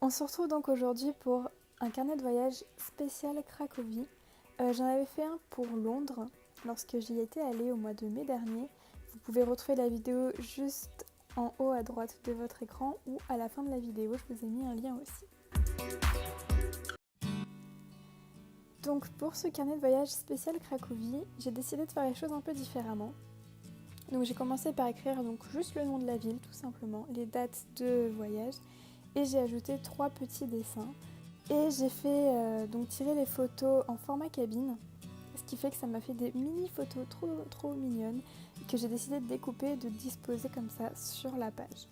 On se retrouve donc aujourd'hui pour un carnet de voyage spécial Cracovie. J'en avais fait un pour Londres lorsque j'y étais allée au mois de mai dernier. Vous pouvez retrouver la vidéo juste en haut à droite de votre écran ou à la fin de la vidéo, je vous ai mis un lien aussi. Donc pour ce carnet de voyage spécial Cracovie, j'ai décidé de faire les choses un peu différemment. Donc j'ai commencé par écrire donc juste le nom de la ville tout simplement, les dates de voyage, et j'ai ajouté 3 petits dessins. Et j'ai fait donc tirer les photos en format cabine, ce qui fait que ça m'a fait des mini photos trop mignonnes que j'ai décidé de découper et de disposer comme ça sur la page.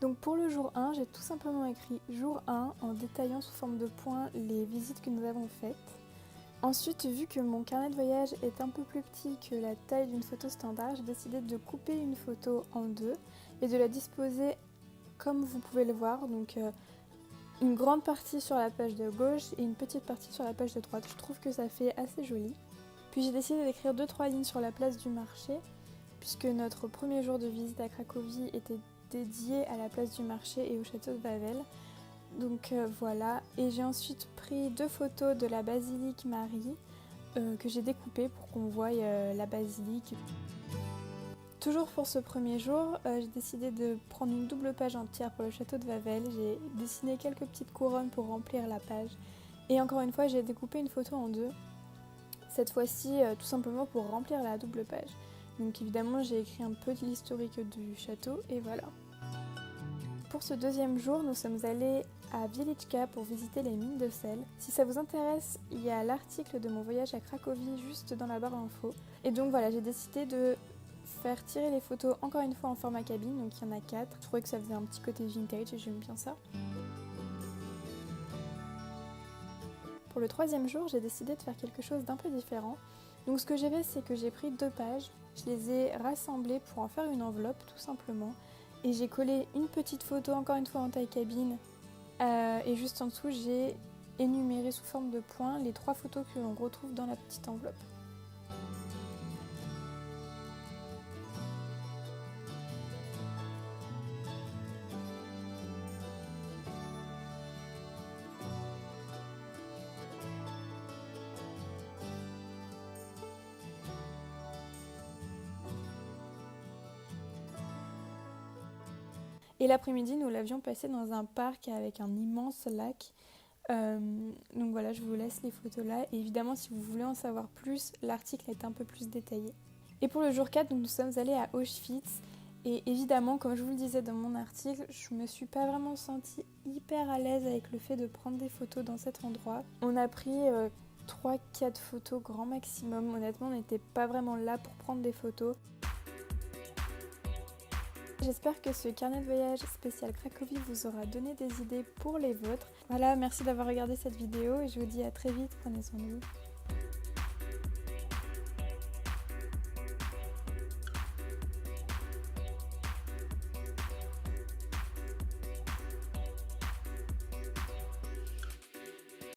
Donc pour le jour 1, j'ai tout simplement écrit jour 1 en détaillant sous forme de points les visites que nous avons faites. Ensuite, vu que mon carnet de voyage est un peu plus petit que la taille d'une photo standard, j'ai décidé de couper une photo en deux et de la disposer comme vous pouvez le voir. Donc une grande partie sur la page de gauche et une petite partie sur la page de droite. Je trouve que ça fait assez joli. Puis j'ai décidé d'écrire 2-3 lignes sur la place du marché, puisque notre premier jour de visite à Cracovie était dédié à la place du marché et au château de Wawel. Donc voilà, et j'ai ensuite pris 2 photos de la basilique Marie que j'ai découpées pour qu'on voie la basilique. Toujours pour ce premier jour, j'ai décidé de prendre une double page entière pour le château de Wawel. J'ai dessiné quelques petites couronnes pour remplir la page. Et encore une fois, j'ai découpé une photo en deux. Cette fois-ci, tout simplement pour remplir la double page. Donc évidemment, j'ai écrit un peu de l'historique du château et voilà. Pour ce deuxième jour, nous sommes allés à Wieliczka pour visiter les mines de sel. Si ça vous intéresse, il y a l'article de mon voyage à Cracovie juste dans la barre d'infos. Et donc voilà, j'ai décidé de faire tirer les photos encore une fois en format cabine, donc il y en a 4. Je trouvais que ça faisait un petit côté vintage et j'aime bien ça. Pour le troisième jour, j'ai décidé de faire quelque chose d'un peu différent. Donc ce que j'ai fait, c'est que j'ai pris 2 pages, je les ai rassemblées pour en faire une enveloppe tout simplement. Et j'ai collé une petite photo encore une fois en taille cabine. Et juste en dessous, j'ai énuméré sous forme de points les 3 photos que l'on retrouve dans la petite enveloppe. Et l'après-midi, nous l'avions passé dans un parc avec un immense lac. Donc voilà, je vous laisse les photos là. Et évidemment, si vous voulez en savoir plus, l'article est un peu plus détaillé. Et pour le jour 4, nous sommes allés à Auschwitz. Et évidemment, comme je vous le disais dans mon article, je me suis pas vraiment sentie hyper à l'aise avec le fait de prendre des photos dans cet endroit. On a pris 3-4 photos grand maximum. Honnêtement, on n'était pas vraiment là pour prendre des photos. J'espère que ce carnet de voyage spécial Cracovie vous aura donné des idées pour les vôtres. Voilà, merci d'avoir regardé cette vidéo et je vous dis à très vite, prenez soin de vous.